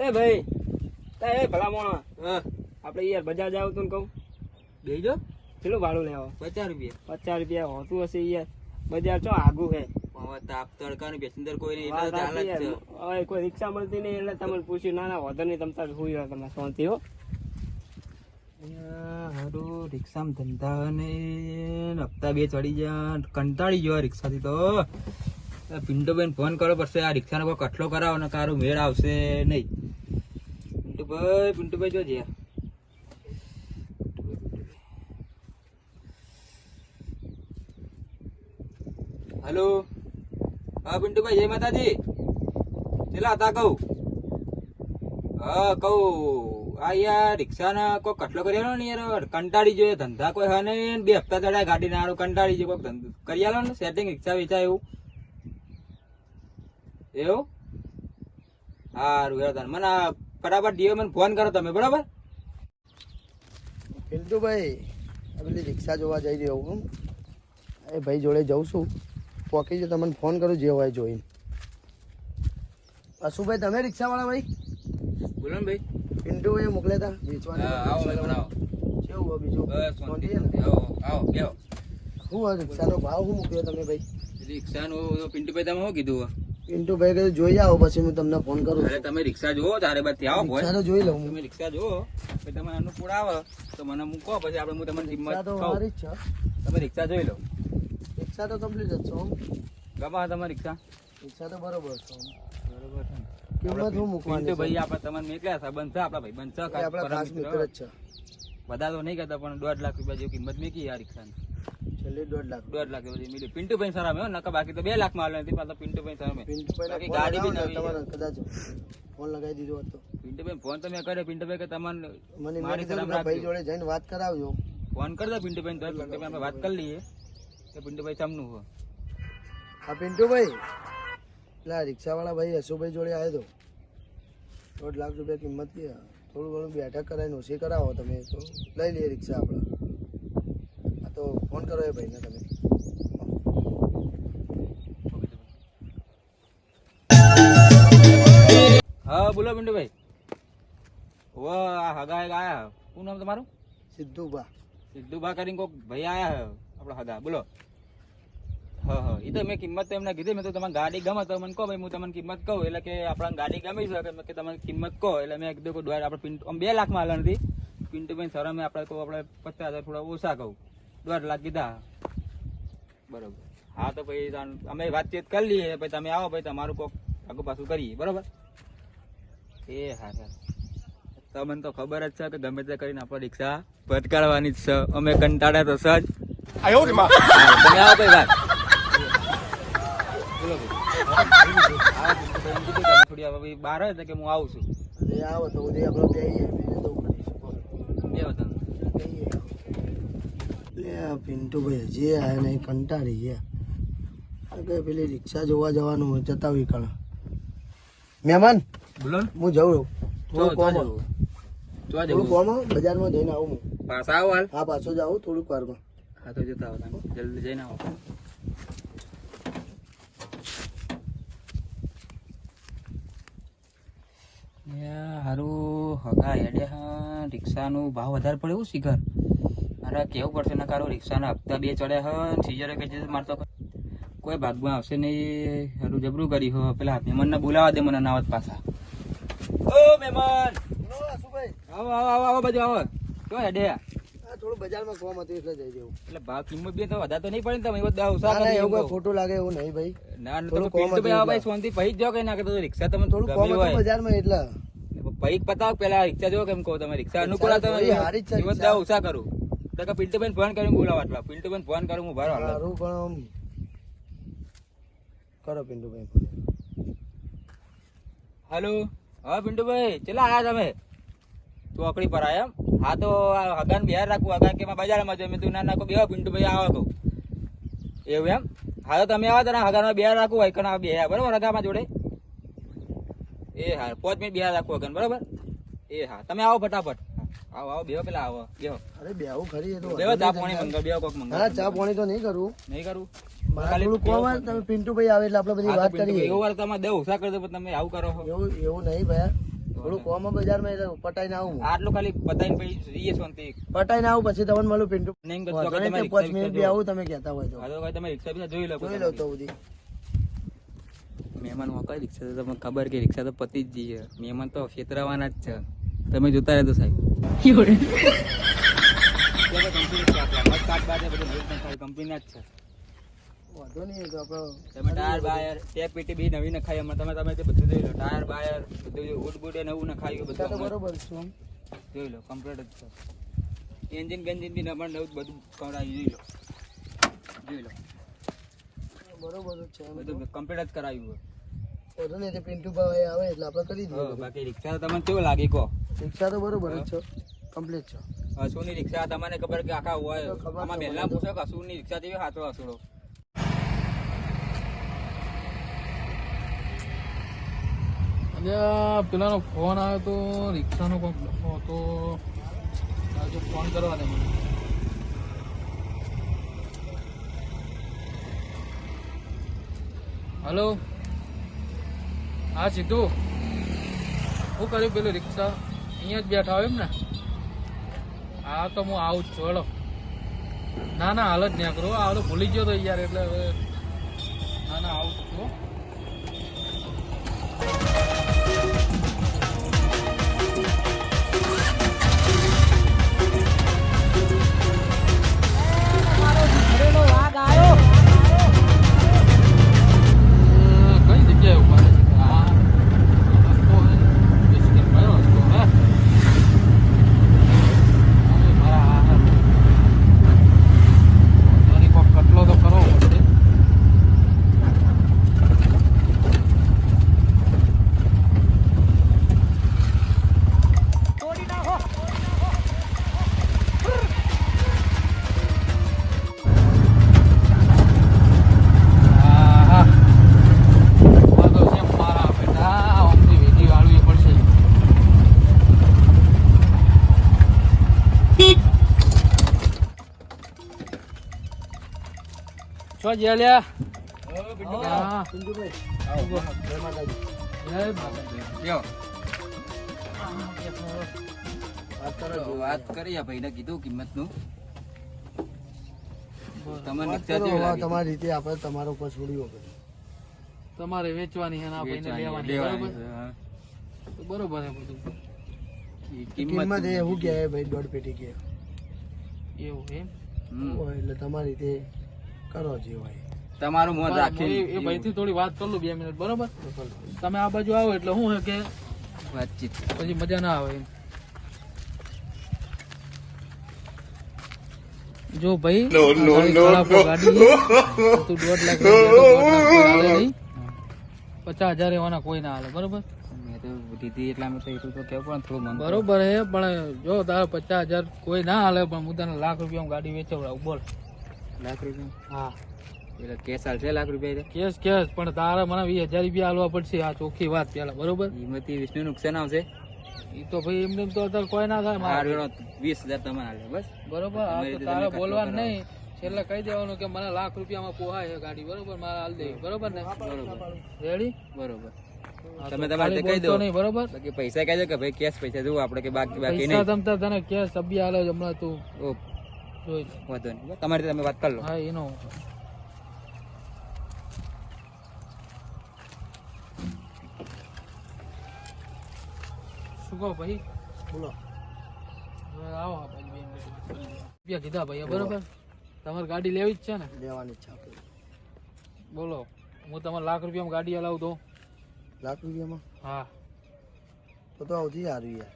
એ ભાઈ એ ભલા મોણા આપડે યાર બજાર જાવ તું કહું બેજો કેટલું ભાડું લેવા? 50 રૂપિયા. 50 રૂપિયા હોતું હશે યાર. બજાર ચો આગું હે. હવે તાપ તડકાનું પેસેન્જર કોઈ નહીં વાત એટલે સાચી હાલત છે. યાર. હવે કોઈ રિક્ષા મળતી નહીં એટલે તમને પૂછ્યું ના વધો નહીં તમ તાર હુઈ રહ્યો તમે શાંતિ હો. હારું રિક્ષામાં ધંધા ને હપ્તા બે ચડી ગયા કંટાળી ગયો રિક્ષાથી તો. પિન્ટુભાઈ ફોન કરવો પડશે આ રિક્ષાનો કોઈ કટલો કરાવો ને કારું મેળ આવશે નહીં. પિન્ટુભાઈ જો છે. હેલો હા પિન્ટુભાઈ જય માતાજી. ચેલા હતા કહું? હા કહું આ યાર રિક્ષાના કોઈ કટલો કર્યો ને યાર કંટાળી જોઈએ ધંધા કોઈ હે ને 2 હપ્તા ચડાય ગાડી ના હારું કંટાળી જોઈએ કોઈ કરી આલો ને સેટિંગ રિક્ષા વેચાય એવું એવું સારું યાર મને ફટાફટ ડીઓ મને ફોન કરો તમે બરાબર. પિન્ટુભાઈ પેલી રિક્ષા જોવા જઈ રહ્યો હું એ ભાઈ જોડે જઉં છું પોકી જો તમને ફોન કરું જે હોય જોઈને. અશુભાઈ તમે રિક્ષાવાળા ભાઈ? બોલો ને ભાઈ. પિન્ટુભાઈ મોકલ્યા હતા વેચવાની. આવો ભાઈ બનાવો. કેવું હોય બીજું? બસ શાંતિ છે ને? આવો બેહો. શું હોય રિક્ષાનો ભાવ શું મૂક્યો તમે ભાઈ? રિક્ષાનું પિન્ટુભાઈ તમે શું કીધું? પિન્ટુભાઈ કહ્યું જોઈ આવો પછી હું તમને ફોન કરું અરે તમે રિક્ષા જુઓ તારે બાદ આવો ભાઈ. રિક્ષા તો જોઈ લઉં. તમે રિક્ષા જુઓ પછી તમે અનુકૂળ આવે તો મને મૂકો પછી આપણે હું તમને કિંમત રિક્ષા તો કહું. મારી જ છે. તમે રિક્ષા જોઈ લો. રિક્ષા તો કમ્પ્લીટ જ છો. ગમા તમારી રિક્ષા રિક્ષા તો બરોબર છો. બરોબર છે ને? કિંમત શું મૂકવાની છે? ભાઈ આપણે તમને મેકલ્યા છે બંધ છે આપણા ભાઈ બંધ છે એ આપણા ખાસ મિત્ર જ છે. બધા તો નહીં કરતા પણ 1.5 લાખ રૂપિયા જેવી કિંમત મેકી આ રિક્ષાની. છેલ્લે 1.5 લાખ. 1.5 લાખ સુધી મિલી પિન્ટુભાઈ સરામે હો નકા બાકી તો 2 લાખ માં આલે નથી પાછા પિન્ટુભાઈ સરામે. બાકી ગાડી બી નવી તમારે કદાચ ફોન લગાવી દીધો હતો. પિન્ટુભાઈ ફોન તમે કર્યો પિન્ટુભાઈ કે તમને મને મારી કીધું સરામ કે ભાઈ રાખજો. જોડે જઈને વાત કરાવજો. ફોન કરી દો પિન્ટુભાઈ તો પિન્ટુભાઈ આપણે વાત કરી લઈએ કે પિન્ટુભાઈ ચમનું હો. હા પિન્ટુભાઈ પેલા રિક્ષાવાળા ભાઈ અશુભાઈ જોડે આવ્યો તો 1.5 લાખ રૂપિયા કિંમત કે થોડું ઘણું બેઠક કરાવીને ઓછી કરાવો તમે તો લઈ લઈએ રિક્ષા આપણે. હા તો ફોન કરો એ ભાઈને તમે. હા બોલો પિન્ટુભાઈ. ઓ આ હગા એક આયા શું નામ તમારું? સિદ્ધુભા. સિદ્ધુભા કરીને કોક ભાઈ આયા હે આપણા હગા બોલો. હા એ તો મેં કિંમત તો એમને કીધી મેં તો તમારી ગાડી ગમે તો મને કહો ભાઈ હું તમને કિંમત કહું એટલે કે આપણા ગાડી ગમી છે કે તમે કિંમત કહો એટલે મેં કીધું કે દ્વાર આપણે પિન્ટુ 2 લાખ માં આલે નથી પિન્ટુભાઈ સર અમે આપણે કહું આપણે 50,000 થોડા ઓછા કહું 1.5 લાખ કીધા બરોબર. હા તો ભાઈ અમે વાતચીત કરી લઈએ પછી તમે આવો ભાઈ તમારું કોક આગુ પાછું કરીએ બરોબર. એ હા તમને તો ખબર જ છે કે ગમે તે કરીને આપણે રિક્ષા ભટકાડવાની જ છે અમે કંટાળ્યા તો સજ. તમે આવો ભાઈ વાત થોડી હવે બહાર હોય કે હું આવું છું. અરે આવો તો ઉદય આપણે બેહીએ બીજું તો કરીશું. બે વતન લે આ પિન્ટુભાઈ હજી આવ્યા નહીં કંટાળી ગયા. કે પેલી રિક્ષા જોવા જવાનું જતા હોય કણ મહેમાન બોલો હું જઉં થોડું કોમ થોડું કોમ બજારમાં જઈને આવું હું. પાછા આવો હાલ. હા પાછો જ આવું થોડુંક વારમાં. હા તો જતા આવો તમે જલ્દી જઈને આવો. હારું હગા હેડ્યા રિક્ષાનું ભાવ વધારે પડે એવું શીખર મારે કેવું પડશે ને કારો રિક્ષાના હપ્તા 2 ચડ્યા હે સીઝરે કહે છે મારે તો કોઈ ભાગમાં આવશે નહીં. હારું જબરું કરી હો પેલા મહેમાનને બોલાવા દે મને નાવત પાછા. ઓ મહેમાન આવો આવો આવો આવો બાજુ આવો તો હેડ્યા. હા થોડું બજારમાં કોમ હતું એટલે જઈ જવું. એટલે ભાવ કિંમત બી તો વધારે તો નહીં પડે ને તમે બધા ઉષા ના કરી એવું કોઈ ખોટું લાગે એવું નહીં ભાઈ. ના થોડું તમે કોમ પિન્ટુ ભાઈ આવો હતું ભાઈ શાંતિ પહી જ જાઓ કઈ ના કે રિક્ષા તમે થોડું કોમ ગમી હતું હોય બજારમાં એટલે પૈક પતાવો પેલા રિક્ષા જો કેમ કહો તમે રિક્ષા અનુકૂળ થોડી હારી જ છે તમે રિક્ષા. ઉષા કરું તો પિન્ટુભાઈ ફોન કરીને બોલાવો આટલા પિન્ટુભાઈ ફોન કરું હું ભારો હાલ. સારું પણ આમ કરો પિન્ટુભાઈ. હાલો હા પિન્ટુભાઈ ચેલા આયા તમે ચોકડી પર આયા એમ? હા તો હગાન બિહાર રાખવું હગાન કે બજારમાં જમે તું ના નાખો બે પિન્ટુભાઈ આવો કહું એવું એમ. હા તો તમે આવો તો હગાનમાં બિહાર રાખવું હોય કણ બે બરોબર હગામાં જોડે. એ હા 5 મિનિટ બિહાર રાખવું હગાન બરોબર. એ હા તમે આવો ફટાફટ આવો આવો બેહો પેલા આવો બેહો અરે બેહું ખરી એ તો બેહો ચા પાણી મંગાવ બેહો કોક મંગાવ. હા ચા પાણી તો નહીં કરું નહીં કરું મારે થોડું કોમ હોય તમે પિન્ટુભાઈ આવે એટલે આપણે બધી વાત કરીએ. એવું વાર તમે દે ઉષા કરી દો તમે આવું કરો છો. એવું નહીં ભાઈ થોડું કોમ બજારમાં પટાઈને આવું હું. આટલું ખાલી બતાવીને પછી જઈએ શાંતિ. પટાઈને આવું પછી તમને મળું પિન્ટુ. નહીં તો વાંધો નહીં, તમારી 5 મિનિટ બી આવું તમે કહેતા હોય તો હા તો તમે રિક્ષા બી જોઈ લો જોઈ લો તો સુધી. મહેમાન કઈ રિક્ષા તો તમને ખબર કે રિક્ષા તો પતી જ જઈએ. મહેમાન તો છેતરાવાના જ છે. તમે જોતા રહેજો સાહેબ. કંપનીના જ છે. વાંધો નહીં તો આપણે તમે ટાયર બાયર ટેપ પેટી બી નવી નખાઈ એમાં તમે તે બધું જોઈ લો. ટાયર બાયર બધું ઉડ બુડ નવું નખાયું રિક્ષા તો બધું બરોબર છું. જોઈ લો કમ્પ્લીટ જ છે. એન્જિન બેન્જિન બી નવું નવું બધું કરાવી જોઈ લો બરોબર જ છે એમ તો. બધું કમ્પ્લીટ જ કરાવ્યું હોય. વાંધો નહીં, તે પિન્ટુ ભાઈ આવે એટલે આપણે કરી દઈએ હા, બધું. બાકી રિક્ષા તો તમને કેવું લાગી કહો. રિક્ષા તો બરોબર જ છે, કમ્પ્લીટ છે. હસુની રિક્ષા તમને ખબર કે આખા હોય તો ખબર આમાં છે પહેલા મને તો. પૂછો કે હસુની રિક્ષા જેવી હાથો હસુડો. પેલાનો ફોન આવ્યો તો રિક્ષાનો કોઈક ડબ્બો હતો. આજે ફોન કરવા દે મને. હલો, હા સીધું શું કર્યું પેલું રિક્ષા અહીંયા જ બેઠા હોય એમ ને? હા તો હું આવું જ છું. હલો, ના ના હાલ જ નહીં કરું. આ તો ભૂલી ગયો તો યાર, એટલે હવે ના ના આવું જ છું. કઈ જગ્યાએ ઉભા છે? હા, રસ્તો હે. બિસ્કિટ કયો રસ્તો હે? હવે મારા આની કોક કટલો તો કરવો પડશે. છો જેલ્યા? હા. પિન્ટુભાઈ આવો. જય માતાજી. જય માતાજી. લ્યો, વાત કરો તો વાત કરી આ ભાઈને કીધું કિંમતનું. તમને વાત રિક્ષા કરો, જેવી હવે લાગી? તમારી રીતે આપણે તમારા ઉપર છોડ્યું વગર. તમારે વેચવાની છે ને આ ભાઈને લેવાની, લેવાની બરોબર? છે, હા. તો બરોબર છે બધું. ઈ કિંમત એ એવું કહેવાય ભાઈ, દોઢ પેટી કે એવું એમ? હોય એટલે તમારી રીતે કરો જે હોય. તમારું મોત બરાબર. રાખી એ ભાઈથી થોડી વાત કર લઉં 2 મિનિટ, બરોબર? તમે આ બાજુ આવો એટલે શું છે કે વાતચીત. પછી મજા ના આવે એમ. જો ભાઈ આ તારી ખરાબ ગાડી છે, તો તું 1.5 લાખ રૂપિયા તો 1.5 લાખ કોઈ હાલે નહીં. 50,000 એવાના કોઈ ના હાલે, બરોબર? મેં તો દીધી એટલામાં તો એટલું તો કેવું પણ થોડું મન બરોબર હે, પણ જો તારે 50,000 કોઈ ના હાલે, પણ હું તને 1 લાખ રૂપિયામાં ગાડી વેચવડાવું, બોલ. લાખ રૂપિયા હા, એટલે કેસ હાલશે લાખ રૂપિયા કેસ કેસ, પણ તારે મને 20,000 રૂપિયા હાલવા પડશે. આ ચોખ્ખી વાત પેલા, બરોબર? એમાંથી 20 નું નુકસાન આવશે. એ તો ભાઈ એમને તો અત્યારે કોઈ ના થાય મારે. 20,000 તમારે હાલે બસ. બરોબર? આ તમારી તો રીતે તારે તમે બોલવાનું કરાવો. નહીં, છેલ્લે કહી દેવાનું કે મને 1 લાખ રૂપિયામાં પોહાય છે ગાડી, બરોબર? મારે હાલ દેવી, બરોબર ને? બરોબર રેડી? બરોબર. હા, તમે તો તમારે ખાલી કહી દો. બોલતો નહીં, બરોબર? બાકી પૈસા કહેજો કે ભાઈ કેશ પૈસા જોવું આપણે કે બાકી બાકી પૈસા નહીં. તમતા તને કેસ સબ્બી હાલે છે હમણાં, તું ઓ જોઈ લે. વાંધો નહીં, તમારી રીતે તમે વાત કરી લો. હા, એનો શું કહો ભાઈ? બોલો. હવે આવો આ બાજુ 2 મિનિટ વાત કરી લઈએ. રૂપિયા કીધા ભાઈ, બરોબર? તમારે ગાડી લેવી જ છે ને? લેવાની છે આપણે. બોલો, હું તમારે 1 લાખ રૂપિયામાં ગાડી હલાવું તો? 1 લાખ રૂપિયામાં હા. તો સૌથી સારું યાર.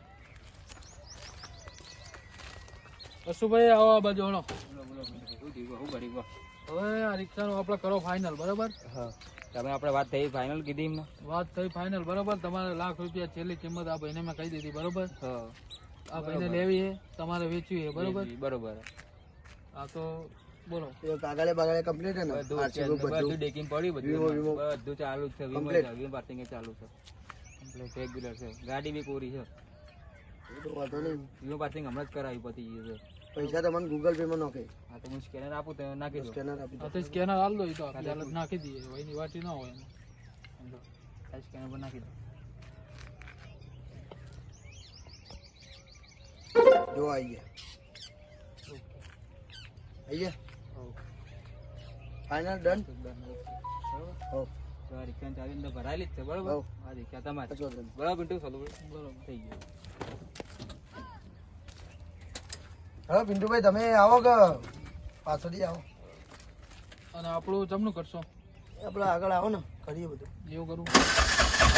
અશુભાઈ આવો આ બાજુ હણો. શું થયું? શું કરી કહો? હવે આ રિક્ષાનું આપણે કરો ફાઇનલ, બરોબર? હા તમે આપણે વાત થઈ ફાઇનલ કીધી એમને. વાત થઈ ફાઇનલ, બરોબર? તમારે 1 લાખ રૂપિયા છેલ્લી કિંમત આ ભાઈને મેં કહી દીધી, બરોબર? હા આ ભાઈને લેવી છે, તમારે વેચવી છે, બરોબર? બરોબર. હા તો બોલો. એ કાગળે બાગળે કમ્પ્લીટ હે ને? બધું RC book બધું બધું ડેકિંગ પડી વીમો, વીમો. બધું ચાલુ જ છે. Complete. વીમો પાર્કિંગ ચાલુ છે. કમ્પ્લીટ રેગ્યુલર છે. ગાડી બી કોરી છે. એ તો વાંધો નહીં. વીમો પાર્કિંગ હમણાં જ કરાવી પતી ગયું છે. પૈસા તમને ગૂગલ પે માં નાખે. હા તો હું સ્કેનર આપું તો નાખી દો. સ્કેનર આપી દો. હા તો સ્કેનર હાલ દો, એ તો આપણે હાલ જ નાખી દઈએ, એની વાટી ના હોય. સ્કેનર પર નાખી દો. જો આવી ગયા ફાઇનલ ડન. હો તો આ રિક્ષાની ચાવી અંદર ભરાયેલી જ છે બરોબર. હવ. આ રિક્ષા તમારી કશો વાંધો નહીં. બરાબર પિન્ટુ ચાલુ બરોબર. થઈ ગયું. હવે પિન્ટુભાઈ તમે આવો કે પાછળથી આવો? અને આપણું જમનું કરશો આપણે આગળ આવો ને, કરીએ બધું. એવું કરવું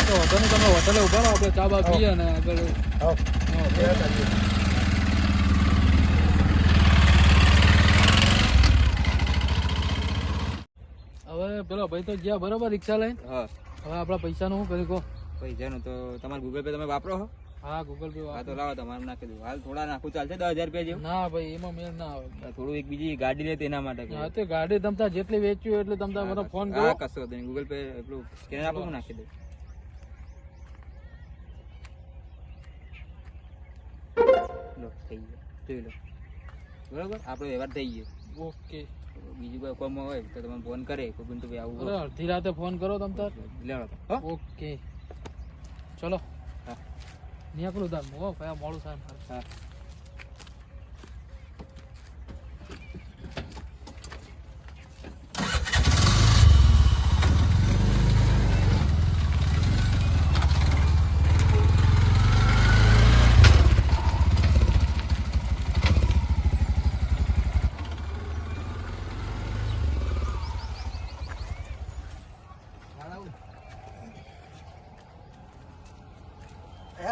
તો વધુ નહીં. તમે હોટલે ઉભા રહો, આપણે ચા બા પીએ ને આગળ. આવો કરીએ. હવે પેલો ભાઈ તો ગયા બરોબર રિક્ષા લઈને. હા હવે આપણા પૈસાનું શું કરી કહો? પૈસાનું તો તમારે ગૂગલ પે તમે વાપરો છો? હા ગૂગલ પે હા તો લાવો તમારે નાખી દઉં. હાલ થોડા નાખું ચાલશે 10,000 રૂપિયા જેવું. ના ભાઈ એમાં મેળ ના આવે. થોડું એક બીજી ગાડી લે તેના માટે કહું. હા તે ગાડી તમતા જેટલી વેચ્યું એટલે તમતા મને ફોન કરો. હા કશો વાંધો નહીં. ગૂગલ પે એટલું સ્કેનર આપો હું નાખી દઉં. લો થઈ ગયો જોઈ લો બરોબર. આપણો વ્યવહાર થઈ ગયો. ઓકે. બીજું કોઈ કામ હોય તો તમે ફોન કરે કોઈ પિન્ટુ ભાઈ આવું અરે અડધી રાતે ફોન કરો તમતાર. લેવડો તો હો. ઓકે ચલો હા નીકળું તાર હો ભાઈ મોડું થાય મારે. હા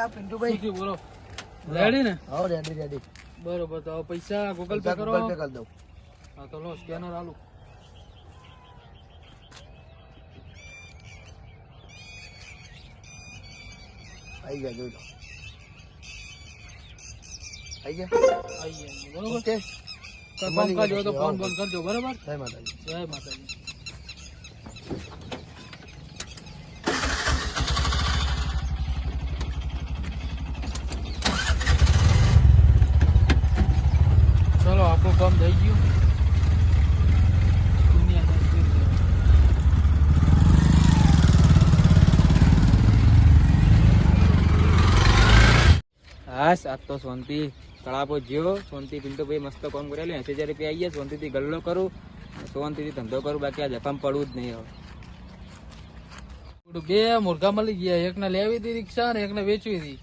હા પિન્ટુભાઈ. શું થયું બોલો? રેડી ને? હા રેડી રેડી. બરોબર. તો હવે પૈસા ગૂગલ પે કરો. ગૂગલ પે કરી દઉં. હા તો લો સ્કેનર આલું. આવી ગયા જોઈ લો. આવી ગયા. આઈ ગયા બરોબર. ઓકે કામ કાજ હોય તો ફોન બંધ કરજો બરોબર. જય માતાજી. જય માતાજી. ચલો આપણું કામ થઈ ગયું. દુનિયામાં શું છે? હાસ આજ તો શાંતિ તળાપો જ્યો શાંતિ પિન્ટુ ભાઈ મસ્ત કામ કરેલું 80,000 રૂપિયા આવી ગયા. શાંતિથી ગલ્લો કરું શાંતિથી ધંધો કરું. બાકી આ જખમ પડવું જ નહીં હવે. બે મુર્ગા મળી ગયા. એકને લેવી હતી રિક્ષા ને એકને વેચવી હતી.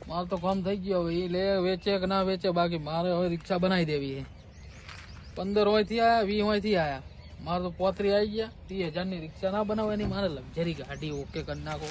મારે તો કામ થઈ ગયો. હવે એ લે વેચે કે ના વેચે બાકી મારે હવે રિક્ષા બનાવી દેવી છે. 15 હોય થી આયા 20 હોય થી આયા. મારે તો 35 આવી ગયા. 30,000 ની રિક્ષા ના બનાવવાની મારે લક્ઝરી ગાડી ઓકે કરી નાખો.